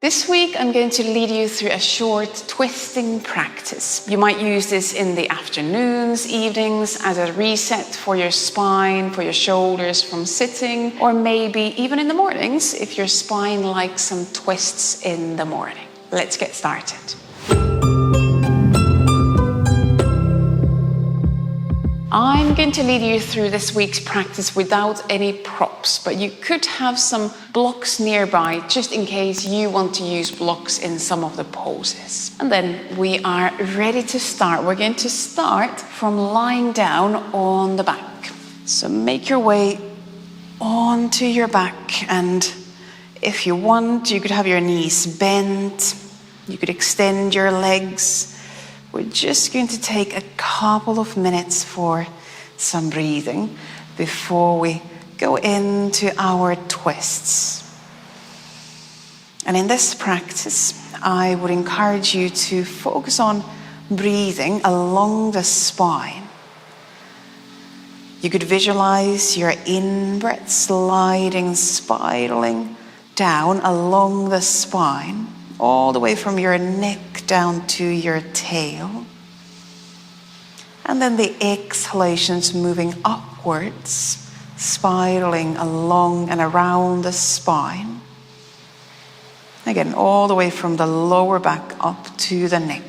This week, I'm going to lead you through a short twisting practice. You might use this in the afternoons, evenings, as a reset for your spine, for your shoulders from sitting, or maybe even in the mornings if your spine likes some twists in the morning. Let's get started. I'm going to lead you through this week's practice without any props, but you could have some blocks nearby just in case you want to use blocks in some of the poses. And then we are ready to start. We're going to start from lying down on the back. So make your way onto your back, and if you want, you could have your knees bent. You could extend your legs. We're just going to take a couple of minutes for some breathing before we go into our twists. And in this practice, I would encourage you to focus on breathing along the spine. You could visualize your in-breath sliding, spiraling down along the spine, all the way from your neck down to your tail. And then the exhalations moving upwards, spiraling along and around the spine. Again, all the way from the lower back up to the neck.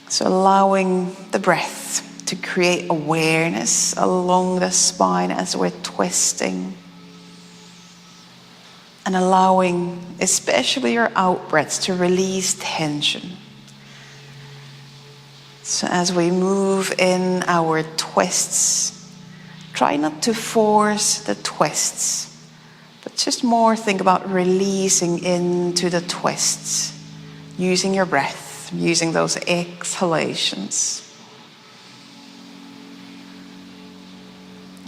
So allowing the breath to create awareness along the spine as we're twisting. And allowing, especially your out breaths, to release tension. So as we move in our twists, try not to force the twists, but just more think about releasing into the twists, using your breath, using those exhalations.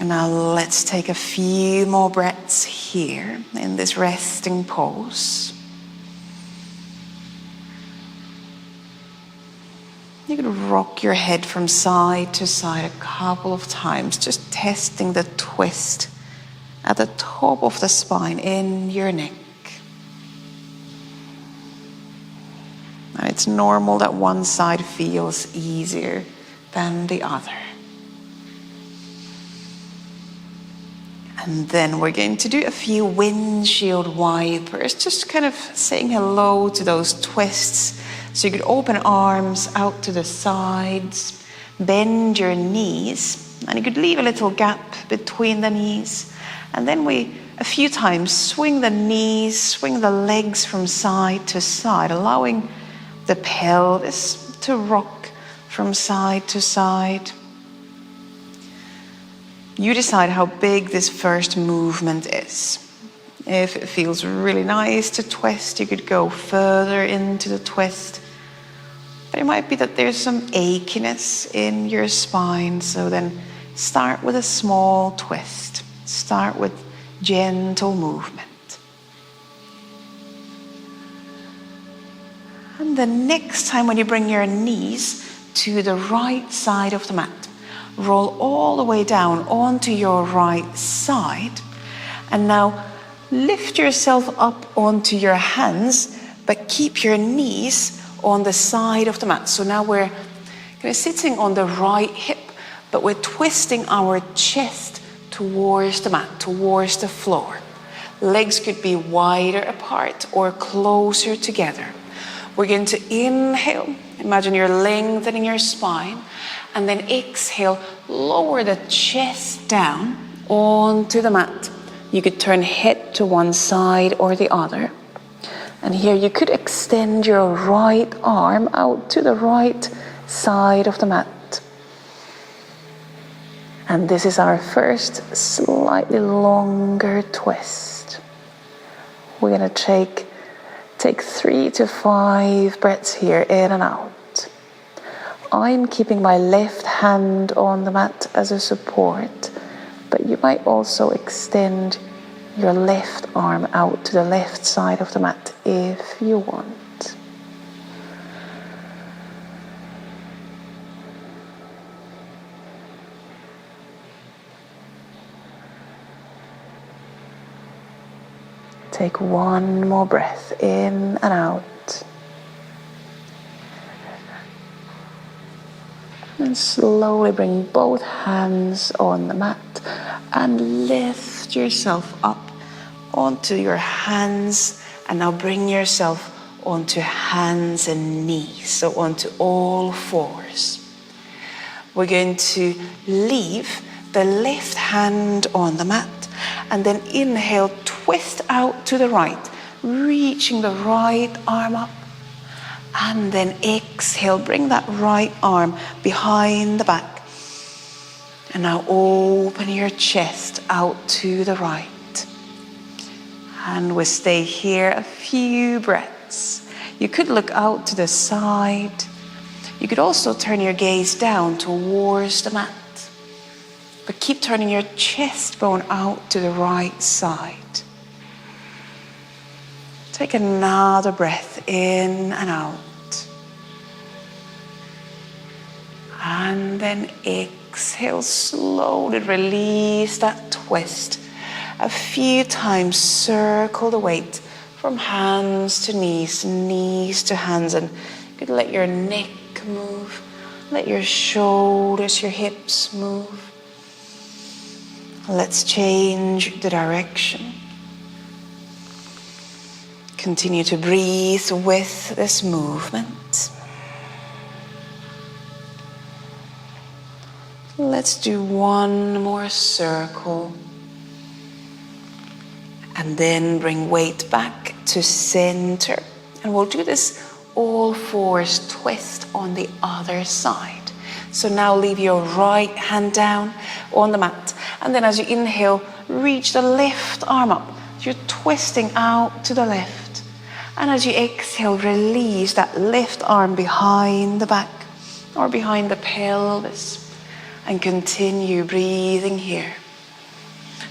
And now let's take a few more breaths here in this resting pose. You can rock your head from side to side a couple of times, just testing the twist at the top of the spine in your neck. And it's normal that one side feels easier than the other. And then we're going to do a few windshield wipers, just kind of saying hello to those twists. So you could open arms out to the sides, bend your knees, and you could leave a little gap between the knees. And then we, a few times, swing the knees, swing the legs from side to side, allowing the pelvis to rock from side to side. You decide how big this first movement is. If it feels really nice to twist, you could go further into the twist. But it might be that there's some achiness in your spine, so then start with a small twist. Start with gentle movement. And the next time when you bring your knees to the right side of the mat, roll all the way down onto your right side. And now lift yourself up onto your hands, but keep your knees on the side of the mat. So now we're kind of sitting on the right hip, but we're twisting our chest towards the mat, towards the floor. Legs could be wider apart or closer together. We're going to inhale. Imagine you're lengthening your spine. And then exhale, lower the chest down onto the mat. You could turn head to one side or the other. And here you could extend your right arm out to the right side of the mat. And this is our first slightly longer twist. We're going to take 3 to 5 breaths here, in and out. I'm keeping my left hand on the mat as a support, but you might also extend your left arm out to the left side of the mat if you want. Take one more breath in and out. And slowly bring both hands on the mat and lift yourself up onto your hands. And now bring yourself onto hands and knees, so onto all fours. We're going to leave the left hand on the mat and then inhale, twist out to the right, reaching the right arm up. And then exhale, bring that right arm behind the back. And now open your chest out to the right. And we stay here a few breaths. You could look out to the side. You could also turn your gaze down towards the mat. But keep turning your chest bone out to the right side. Take another breath in and out. And then exhale, slowly release that twist. A few times circle the weight from hands to knees, knees to hands. And you could let your neck move, let your shoulders, your hips move. Let's change the direction. Continue to breathe with this movement. Let's do one more circle. And then bring weight back to center. And we'll do this all fours, twist on the other side. So now leave your right hand down on the mat. And then as you inhale, reach the left arm up. You're twisting out to the left. And as you exhale, release that left arm behind the back or behind the pelvis. And continue breathing here.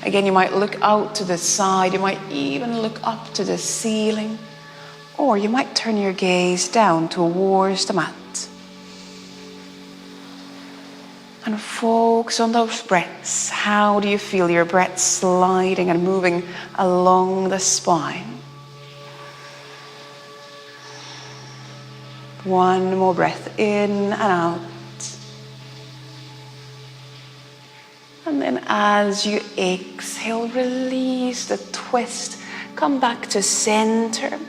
Again, you might look out to the side. You might even look up to the ceiling. Or you might turn your gaze down towards the mat. And focus on those breaths. How do you feel your breath sliding and moving along the spine? One more breath in and out. And then as you exhale, release the twist. Come back to center.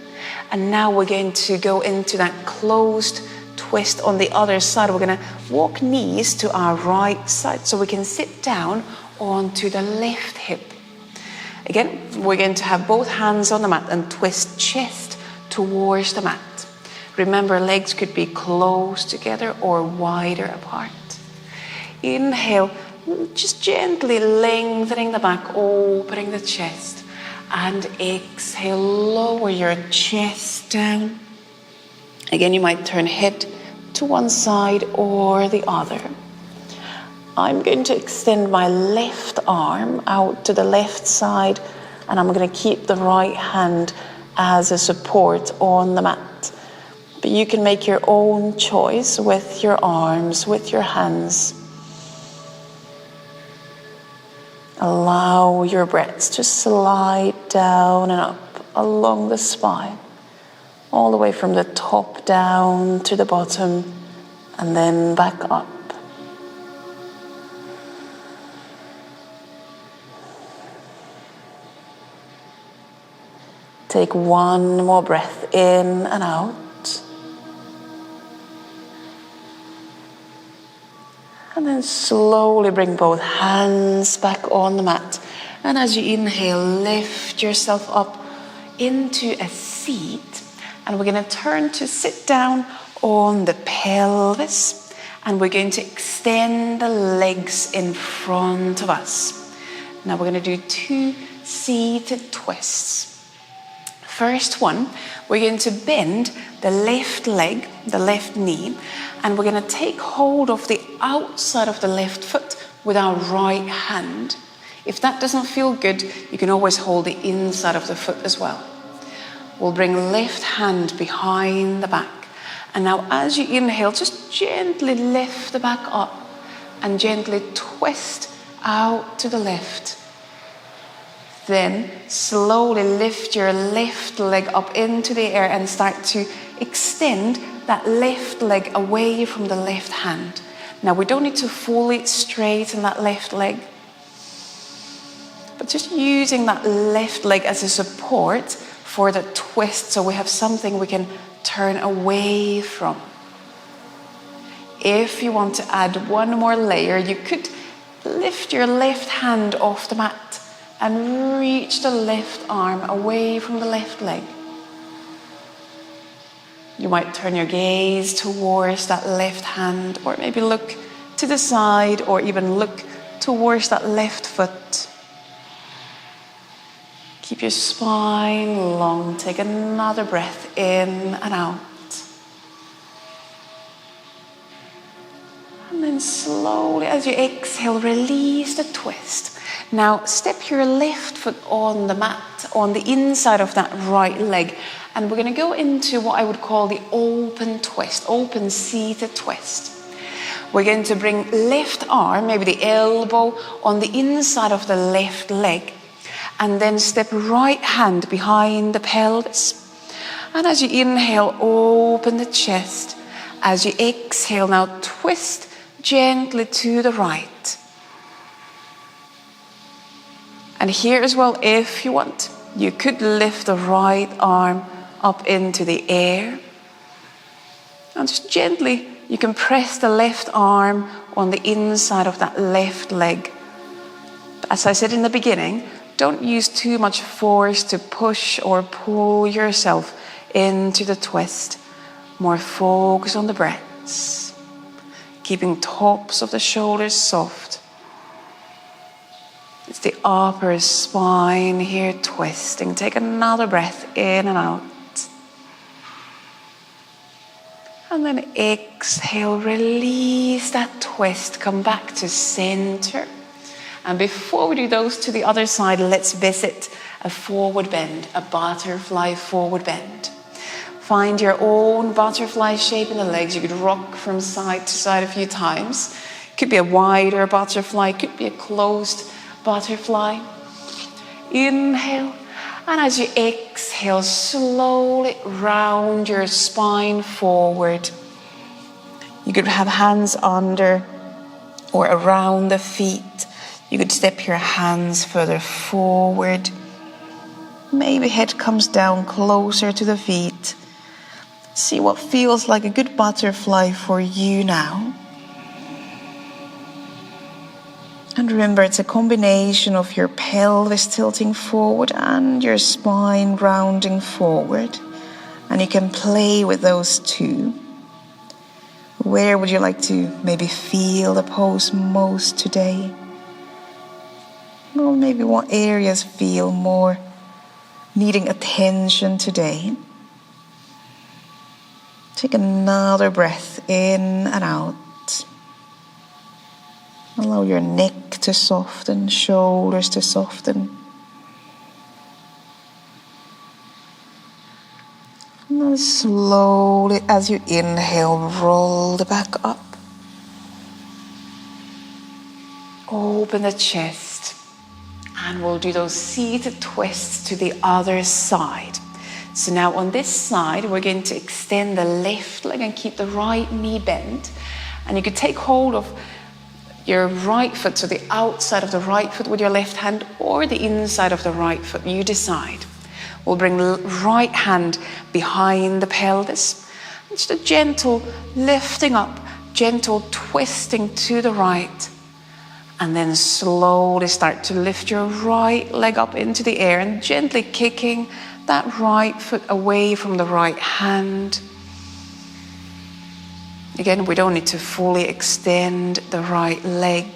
And now we're going to go into that closed twist on the other side. We're going to walk knees to our right side so we can sit down onto the left hip. Again, we're going to have both hands on the mat and twist chest towards the mat. Remember, legs could be close together or wider apart. Inhale, just gently lengthening the back, opening the chest. And exhale, lower your chest down. Again, you might turn head to one side or the other. I'm going to extend my left arm out to the left side, and I'm going to keep the right hand as a support on the mat. But you can make your own choice with your arms, with your hands. Allow your breaths to slide down and up along the spine, all the way from the top down to the bottom, and then back up. Take one more breath in and out. And then slowly bring both hands back on the mat. And as you inhale, lift yourself up into a seat. And we're going to turn to sit down on the pelvis. And we're going to extend the legs in front of us. Now we're going to do 2 seated twists. First one, we're going to bend the left leg, the left knee, and we're going to take hold of the outside of the left foot with our right hand. If that doesn't feel good, you can always hold the inside of the foot as well. We'll bring left hand behind the back. And now as you inhale, just gently lift the back up and gently twist out to the left. Then slowly lift your left leg up into the air and start to extend that left leg away from the left hand. Now we don't need to fully straighten that left leg, but just using that left leg as a support for the twist, so we have something we can turn away from. If you want to add one more layer, you could lift your left hand off the mat and reach the left arm away from the left leg. You might turn your gaze towards that left hand, or maybe look to the side, or even look towards that left foot. Keep your spine long. Take another breath in and out. And then slowly, as you exhale, release the twist. Now step your left foot on the mat, on the inside of that right leg. And we're going to go into what I would call the open twist, open seated twist. We're going to bring left arm, maybe the elbow, on the inside of the left leg. And then step right hand behind the pelvis. And as you inhale, open the chest. As you exhale, now twist gently to the right. And here as well, if you want, you could lift the right arm up into the air. And just gently, you can press the left arm on the inside of that left leg. But as I said in the beginning, don't use too much force to push or pull yourself into the twist. More focus on the breaths. Keeping tops of the shoulders soft. It's the upper spine here twisting. Take another breath in and out. And then exhale, release that twist. Come back to center. And before we do those to the other side, let's visit a forward bend, a butterfly forward bend. Find your own butterfly shape in the legs. You could rock from side to side a few times. Could be a wider butterfly, could be a closed butterfly. Inhale, and as you exhale, slowly round your spine forward. You could have hands under or around the feet. You could step your hands further forward. Maybe head comes down closer to the feet. See what feels like a good butterfly for you now. And remember, it's a combination of your pelvis tilting forward and your spine rounding forward. And you can play with those two. Where would you like to maybe feel the pose most today? Or maybe what areas feel more needing attention today? Take another breath in and out. Allow your neck to soften, shoulders to soften. And then slowly, as you inhale, roll the back up. Open the chest. And we'll do those seated twists to the other side. So now on this side, we're going to extend the left leg and keep the right knee bent. And you could take hold of your right foot, so the outside of the right foot with your left hand, or the inside of the right foot, you decide. We'll bring the right hand behind the pelvis. Just a gentle lifting up, gentle twisting to the right. And then slowly start to lift your right leg up into the air and gently kicking that right foot away from the right hand. Again, we don't need to fully extend the right leg.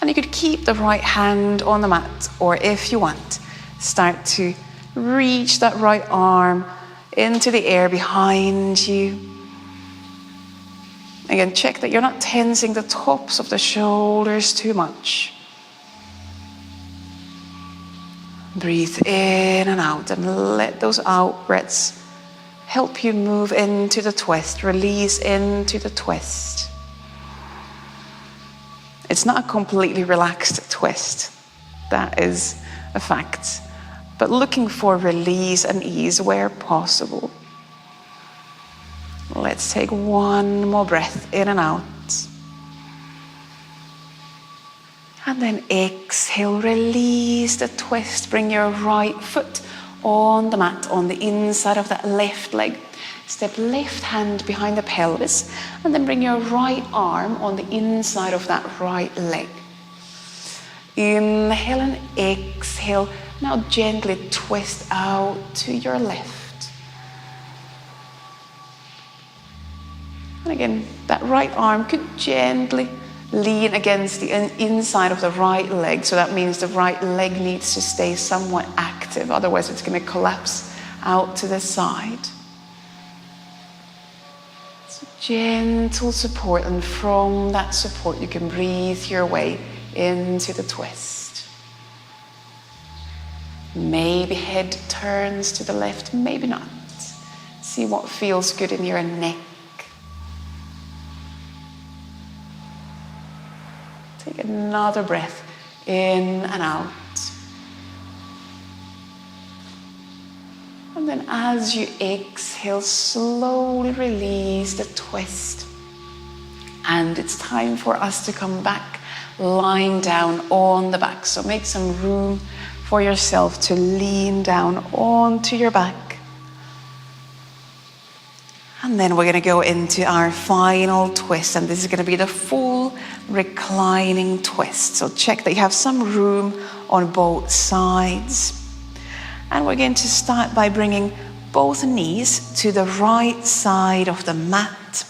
And you could keep the right hand on the mat, or if you want, start to reach that right arm into the air behind you. Again, check that you're not tensing the tops of the shoulders too much. Breathe in and out, and let those out breaths help you move into the twist, release into the twist. It's not a completely relaxed twist. That is effect, but looking for release and ease where possible. Let's take one more breath in and out. And then exhale, release the twist. Bring your right foot on the mat, on the inside of that left leg. Step left hand behind the pelvis, and then bring your right arm on the inside of that right leg. Inhale and exhale. Now gently twist out to your left. And again, that right arm could gently lean against the inside of the right leg. So that means the right leg needs to stay somewhat active. Otherwise, it's going to collapse out to the side. So gentle support, and from that support, you can breathe your way into the twist. Maybe head turns to the left, maybe not. See what feels good in your neck. Take another breath in and out. And then as you exhale, slowly release the twist. And it's time for us to come back, lying down on the back. So make some room for yourself to lean down onto your back. And then we're going to go into our final twist, and this is going to be the full reclining twist. So check that you have some room on both sides. And we're going to start by bringing both knees to the right side of the mat.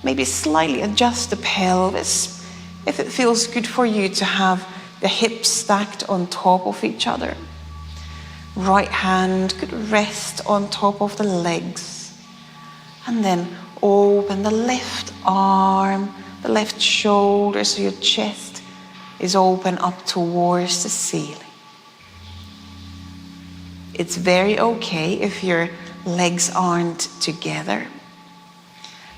Maybe slightly adjust the pelvis. If it feels good for you to have the hips stacked on top of each other. Right hand could rest on top of the legs. And then open the left arm, the left shoulder, so your chest is open up towards the ceiling. It's very okay if your legs aren't together.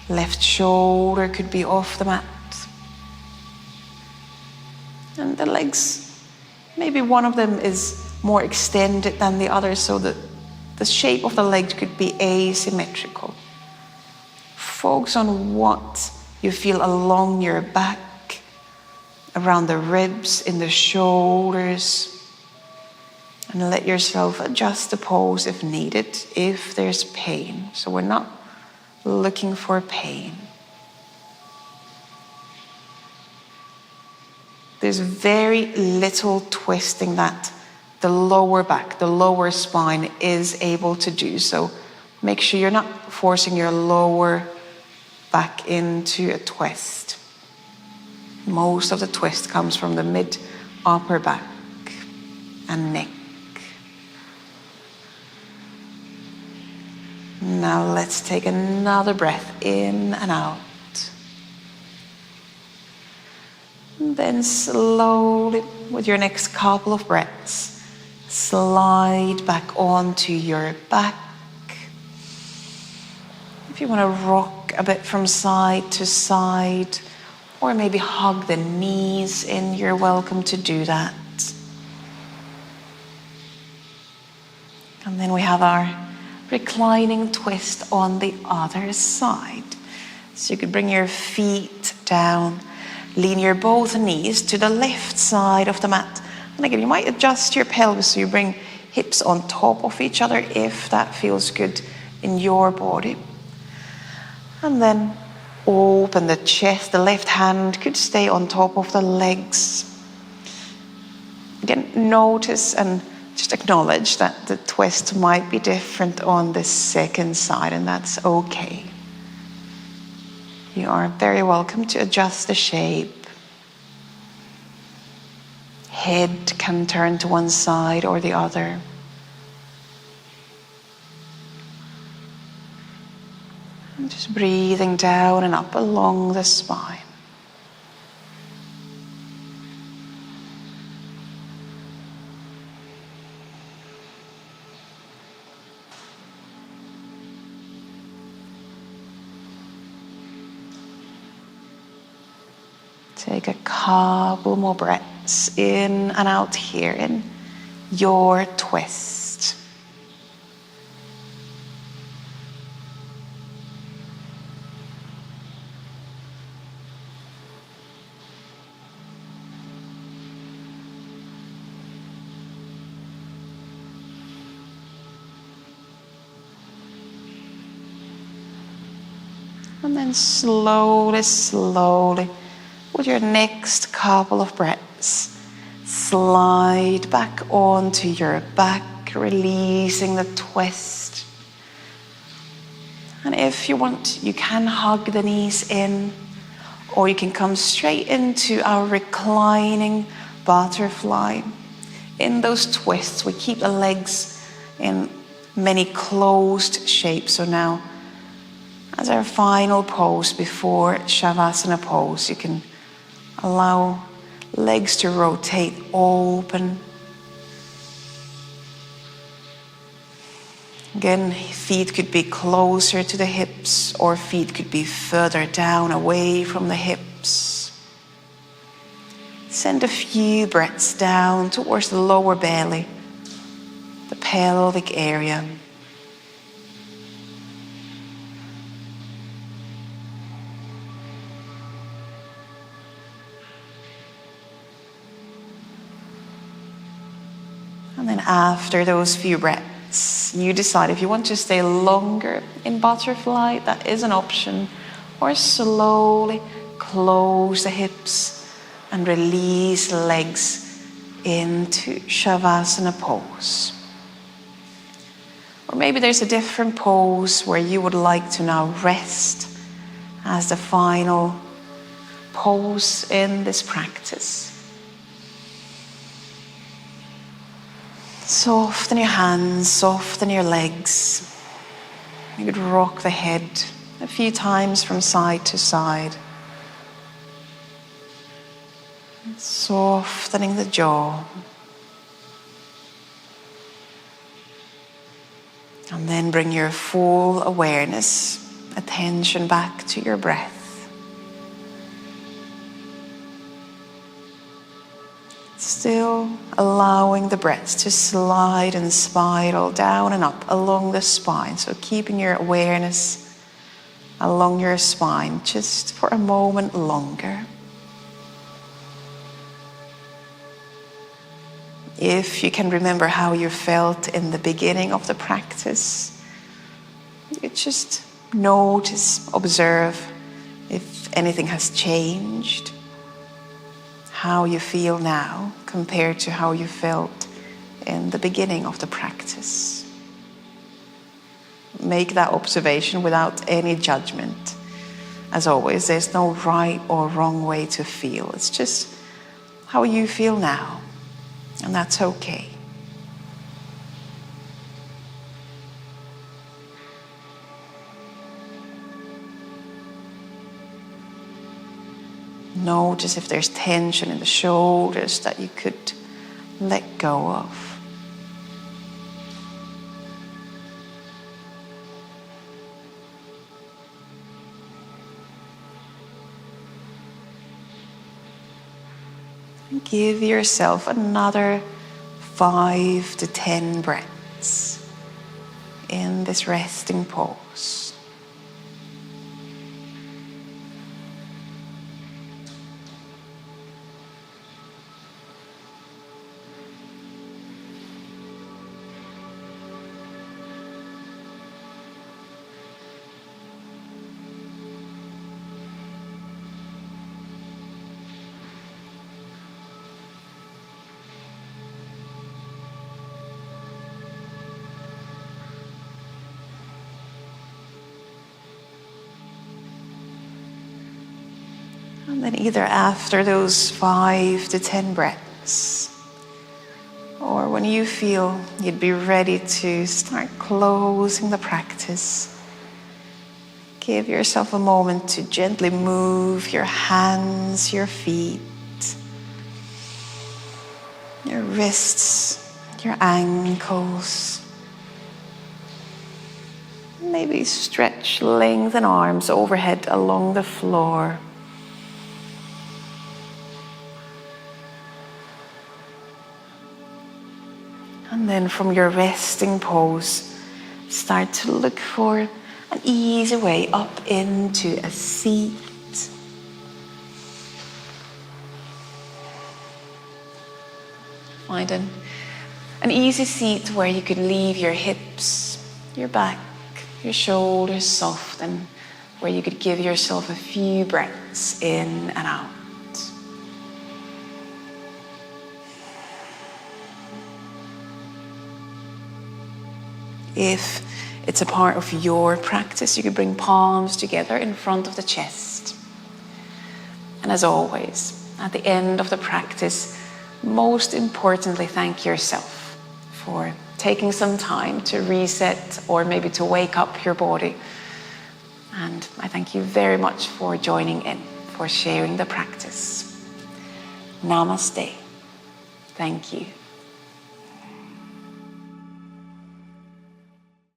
Left shoulder could be off the mat. And the legs, maybe one of them is more extended than the other, so that the shape of the legs could be asymmetrical. Focus on what you feel along your back, around the ribs, in the shoulders. And let yourself adjust the pose if needed, if there's pain. So we're not looking for pain. There's very little twisting that the lower back, the lower spine is able to do. So make sure you're not forcing your lower back into a twist. Most of the twist comes from the mid upper back and neck. Now let's take another breath in and out. And then slowly, with your next couple of breaths, slide back onto your back. If you want to rock a bit from side to side, or maybe hug the knees in, you're welcome to do that. And then we have our reclining twist on the other side. So you could bring your feet down, lean your both knees to the left side of the mat. And again, you might adjust your pelvis so you bring hips on top of each other if that feels good in your body. And then open the chest. The left hand could stay on top of the legs. Again, notice and just acknowledge that the twist might be different on the second side, and that's okay. You are very welcome to adjust the shape. Head can turn to one side or the other. And just breathing down and up along the spine. Take a couple more breaths in and out here. In your twist. And then slowly, slowly, with your next couple of breaths, slide back onto your back, releasing the twist. And if you want, you can hug the knees in, or you can come straight into our reclining butterfly. In those twists, we keep the legs in many closed shapes. So now, as our final pose before Shavasana pose, you can allow legs to rotate open. Again, feet could be closer to the hips, or feet could be further down, away from the hips. Send a few breaths down towards the lower belly, the pelvic area. And then after those few breaths, you decide if you want to stay longer in butterfly, that is an option, or slowly close the hips and release the legs into Shavasana pose. Or maybe there's a different pose where you would like to now rest as the final pose in this practice. Soften your hands, soften your legs. You could rock the head a few times from side to side. Softening the jaw. And then bring your full awareness, attention back to your breath. Still allowing the breath to slide and spiral down and up along the spine. So keeping your awareness along your spine just for a moment longer. If you can remember how you felt in the beginning of the practice, you just notice, observe if anything has changed. How you feel now compared to how you felt in the beginning of the practice. Make that observation without any judgment. As always, there's no right or wrong way to feel. It's just how you feel now, and that's okay. Notice if there's tension in the shoulders that you could let go of. And give yourself another 5 to 10 breaths in this resting pose. And then either after those 5 to 10 breaths, or when you feel you'd be ready to start closing the practice, give yourself a moment to gently move your hands, your feet, your wrists, your ankles. Maybe stretch, lengthen arms overhead along the floor. And then from your resting pose, start to look for an easy way up into a seat. Find an easy seat where you could leave your hips, your back, your shoulders soft, and where you could give yourself a few breaths in and out. If it's a part of your practice, you could bring palms together in front of the chest. And as always, at the end of the practice, most importantly, thank yourself for taking some time to reset or maybe to wake up your body. And I thank you very much for joining in, for sharing the practice. Namaste. Thank you.